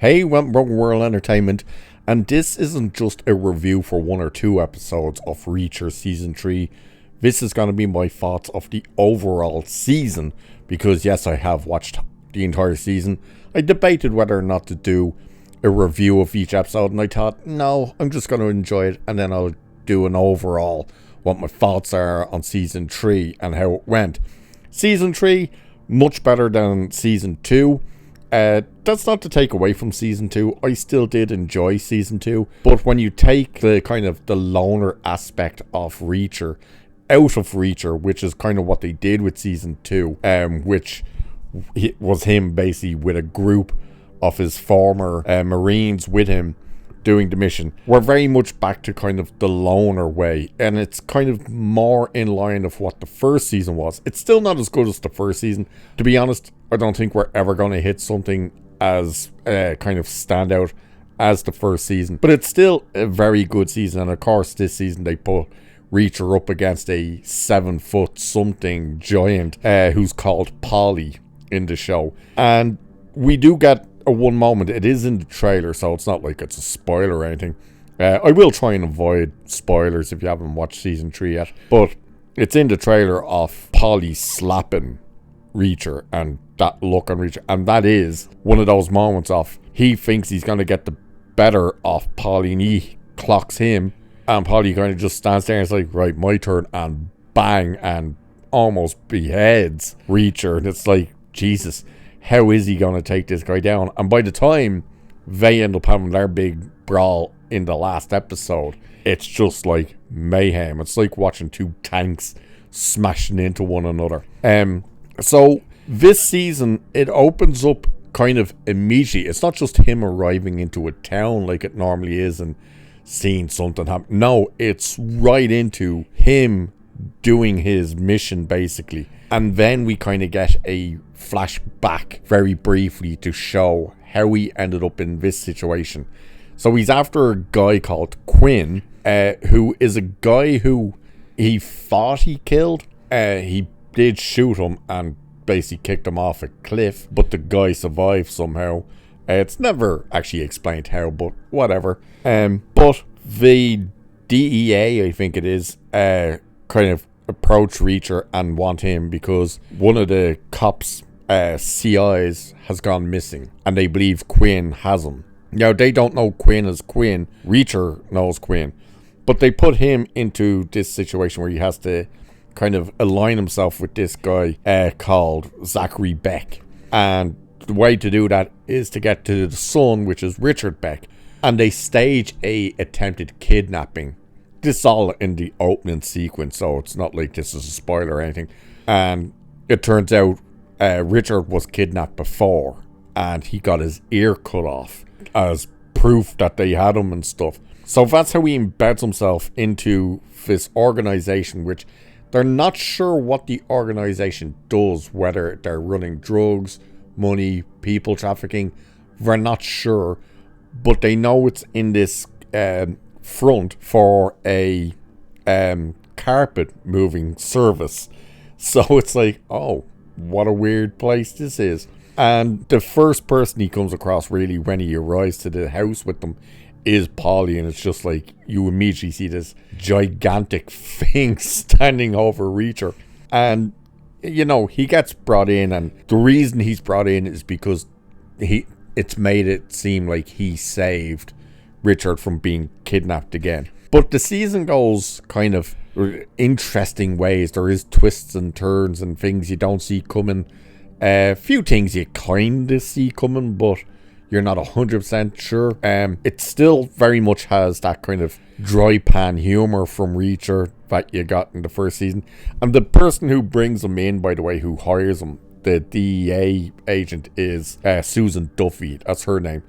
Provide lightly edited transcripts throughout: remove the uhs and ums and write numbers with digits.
Hey, Broken World Entertainment, and this isn't just a review for one or two episodes of Reacher Season 3. This is going to be my thoughts of the overall season, because yes, I have watched the entire season. I debated whether or not to do a review of each episode, and I thought, no, I'm just going to enjoy it, and then I'll do an overall, what my thoughts are on Season 3 and how it went. Season 3, much better than Season 2. That's not to take away from Season 2. I still did enjoy Season 2. But when you take the kind of the loner aspect of Reacher out of Reacher, which is kind of what they did with Season 2, which was him basically with a group of his former Marines with him doing the mission, we're very much back to kind of the loner way, and it's kind of more in line of what the first season was. It's still not as good as the first season. To be honest, I don't think we're ever going to hit something as kind of standout as the first season, but it's still a very good season. And of course, this season they put Reacher up against a 7-foot something giant who's called Polly in the show, and we do get a one moment. It is in the trailer, so it's not like it's a spoiler or anything. I will try and avoid spoilers if you haven't watched Season 3 yet, but it's in the trailer of Polly slapping Reacher and that look on Reacher, and that is one of those moments of he thinks he's going to get the better of Polly and he clocks him, and Polly kind of just stands there and is like, right, my turn, and bang, and almost beheads Reacher. And it's like, Jesus, how is he going to take this guy down? And by the time they end up having their big brawl in the last episode, it's just like mayhem. It's like watching two tanks smashing into one another. So this season, it opens up kind of immediately. It's not just him arriving into a town like it normally is and seeing something happen. No, it's right into him doing his mission basically. And then we kind of get a flashback very briefly to show how he ended up in this situation. So he's after a guy called Quinn, who is a guy who he thought he killed. He did shoot him and basically kicked him off a cliff, but the guy survived somehow. It's never actually explained how, but whatever. But the DEA, I think it is, kind of approach Reacher and want him because one of the cops' CIs has gone missing, and they believe Quinn has him. Now, they don't know Quinn as Quinn. Reacher knows Quinn, but they put him into this situation where he has to kind of align himself with this guy called Zachary Beck, and the way to do that is to get to the son, which is Richard Beck, and they stage a attempted kidnapping. This is all in the opening sequence, so it's not like this is a spoiler or anything. And it turns out Richard was kidnapped before, and he got his ear cut off as proof that they had him and stuff. So that's how he embeds himself into this organization, which they're not sure what the organization does, whether they're running drugs, money, people trafficking. They're not sure, but they know it's in this front for a carpet moving service. So it's like, oh, what a weird place this is. And the first person he comes across really when he arrives to the house with them is Polly, and it's just like you immediately see this gigantic thing standing over Reacher. And you know, he gets brought in, and the reason he's brought in is because it's made it seem like he saved Richard from being kidnapped again. But the season goes kind of interesting ways. There is twists and turns and things you don't see coming. A few things you kind of see coming, but you're not 100% sure. It still very much has that kind of dry pan humor from Reacher that you got in the first season. And the person who brings him in, by the way, who hires him, the DEA agent, is Susan Duffy. That's her name,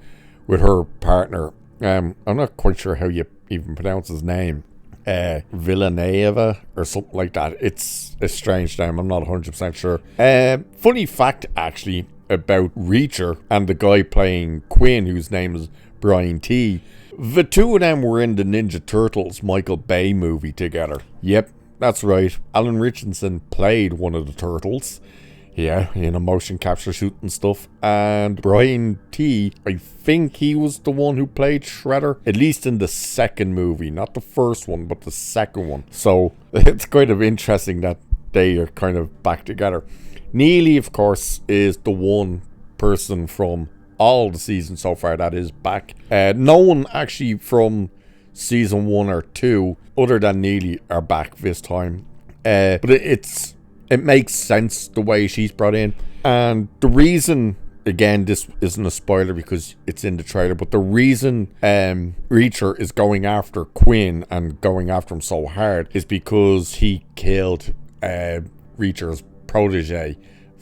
with her partner. I'm not quite sure how you even pronounce his name. Villaneva or something like that. It's a strange name. I'm not 100% sure. Funny fact, actually, about Reacher and the guy playing Quinn, whose name is Brian T. The two of them were in the Ninja Turtles Michael Bay movie together. Yep, that's right. Alan Richardson played one of the turtles. Yeah, in a motion capture shoot and stuff. And Brian T, I think he was the one who played Shredder, at least in the second movie, not the first one, but the second one. So it's kind of interesting that they are kind of back together. Neely, of course, is the one person from all the seasons so far that is back. No one actually from season 1 or 2, other than Neely, are back this time. But it makes sense the way she's brought in. And the reason, again, this isn't a spoiler because it's in the trailer, but the reason Reacher is going after Quinn and going after him so hard is because he killed Reacher's protege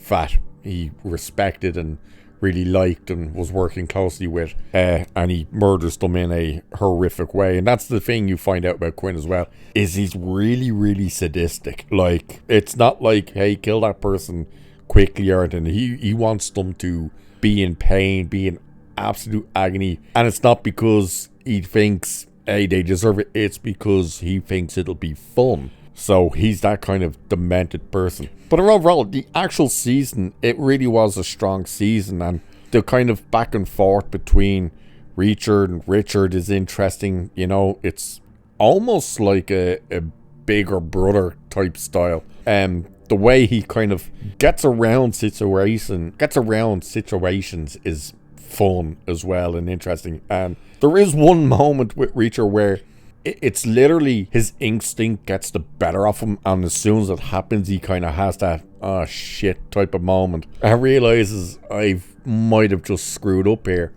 that he respected and really liked and was working closely with, and he murders them in a horrific way. And that's the thing you find out about Quinn as well, is he's really, really sadistic. Like, it's not like, hey, kill that person quickly or anything. He wants them to be in pain, be in absolute agony, and it's not because he thinks, hey, they deserve it. It's because he thinks it'll be fun. So he's that kind of demented person. But overall, the actual season, it really was a strong season. And the kind of back and forth between Reacher and Richard is interesting. You know, it's almost like a bigger brother type style. The way he kind of gets around situations is fun as well and interesting. And there is one moment with Reacher where it's literally his instinct gets the better of him, and as soon as it happens, he kind of has that oh shit type of moment and realizes I might have just screwed up here.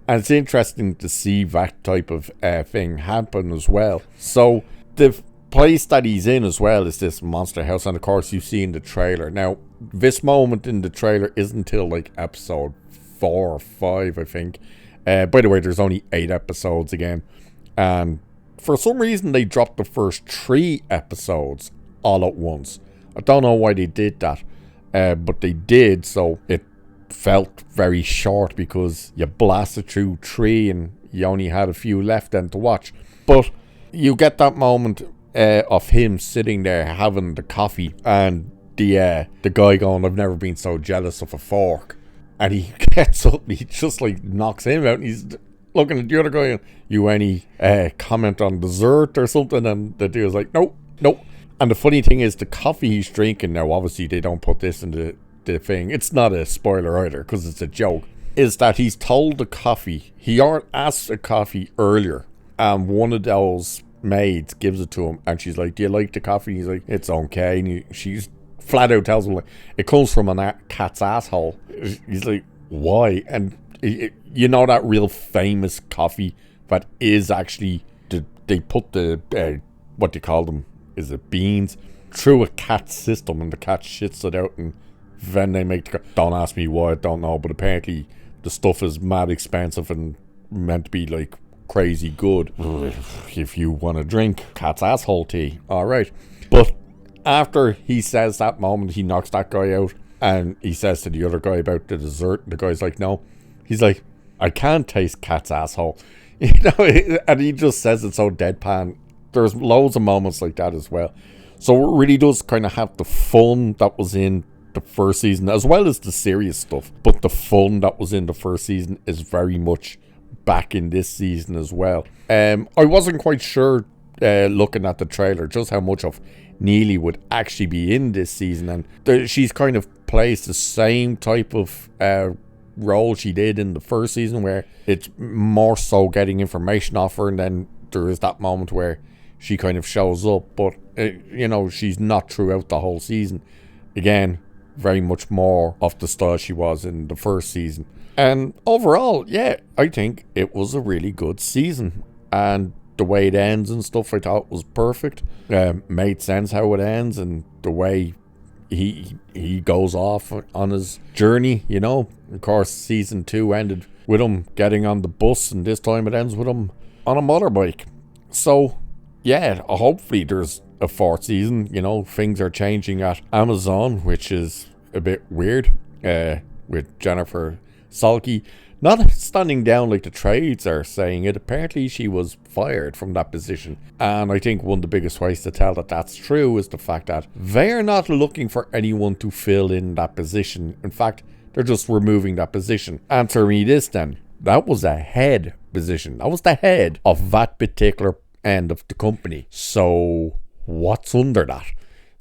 And it's interesting to see that type of thing happen as well. So the place that he's in as well is this monster house, and of course you see in the trailer. Now this moment in the trailer isn't until like episode 4 or 5, I think. By the way, there's only 8 episodes again, and for some reason they dropped the first 3 episodes all at once. I don't know why they did that, but they did, so it felt very short because you blasted through 3 and you only had a few left then to watch. But you get that moment of him sitting there having the coffee, and the guy going, I've never been so jealous of a fork. And he gets up and he just like knocks him out, and he's looking at the other guy, you any comment on dessert or something? And the dude's like, nope. And the funny thing is, the coffee he's drinking, now obviously they don't put this in the thing, it's not a spoiler either because it's a joke, is that he's told the coffee, he asked a coffee earlier, and one of those maids gives it to him, and she's like, do you like the coffee? And he's like, it's okay. And she's flat out tells him, like, it comes from a cat's asshole. He's like, why? And you know that real famous coffee that is actually, they put the, what do you call them? Is it beans? Through a cat system, and the cat shits it out, and then they make the, don't ask me why, I don't know, but apparently the stuff is mad expensive and meant to be like crazy good if you want to drink cat's asshole tea. Alright. But after he says that moment, he knocks that guy out, and he says to the other guy about the dessert. The guy's like, no. He's like, I can't taste cat's asshole. You know, and he just says it so deadpan. There's loads of moments like that as well. So it really does kind of have the fun that was in the first season, as well as the serious stuff. But the fun that was in the first season is very much back in this season as well. I wasn't quite sure, looking at the trailer, just how much of Neely would actually be in this season. And she's kind of plays the same type of role she did in the first season, where it's more so getting information off her, and then there is that moment where she kind of shows up, but you know, she's not throughout the whole season. Again, very much more of the style she was in the first season. And overall, yeah, I think it was a really good season, and the way it ends and stuff I thought was perfect. Made sense how it ends, and the way he goes off on his journey, you know. Of course, season 2 ended with him getting on the bus, and this time it ends with him on a motorbike. So yeah, hopefully there's a 4th season. You know, things are changing at Amazon, which is a bit weird, with Jennifer Salke. Not standing down like the trades are saying it, apparently she was fired from that position. And I think one of the biggest ways to tell that that's true is the fact that they're not looking for anyone to fill in that position. In fact, they're just removing that position. Answer me this then. That was a head position. That was the head of that particular end of the company. So what's under that?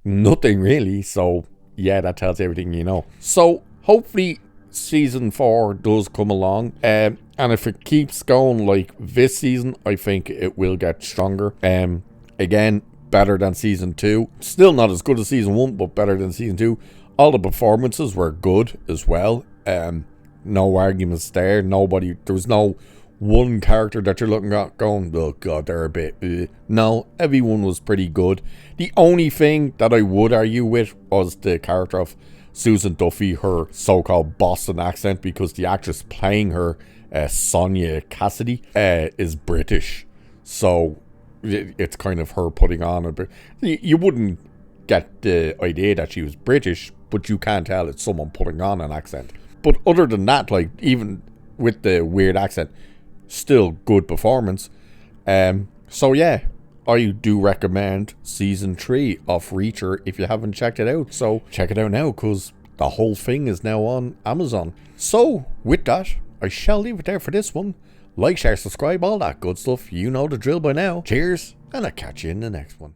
Nothing really. So yeah, that tells you everything you know. So hopefully season 4 does come along, and if it keeps going like this season, I think it will get stronger. Again, better than season 2. Still not as good as season 1, but better than season 2. All the performances were good as well. No arguments there. There was no one character that you're looking at going, oh god, they're a bit No, everyone was pretty good. The only thing that I would argue with was the character of Susan Duffy, her so-called Boston accent, because the actress playing her, Sonia Cassidy, is British. So it's kind of her putting on a bit. You wouldn't get the idea that she was British, but you can tell it's someone putting on an accent. But other than that, like, even with the weird accent, still good performance. So yeah, I do recommend season 3 of Reacher if you haven't checked it out. So check it out now, because the whole thing is now on Amazon. So with that, I shall leave it there for this one. Like, share, subscribe, all that good stuff. You know the drill by now. Cheers, and I'll catch you in the next one.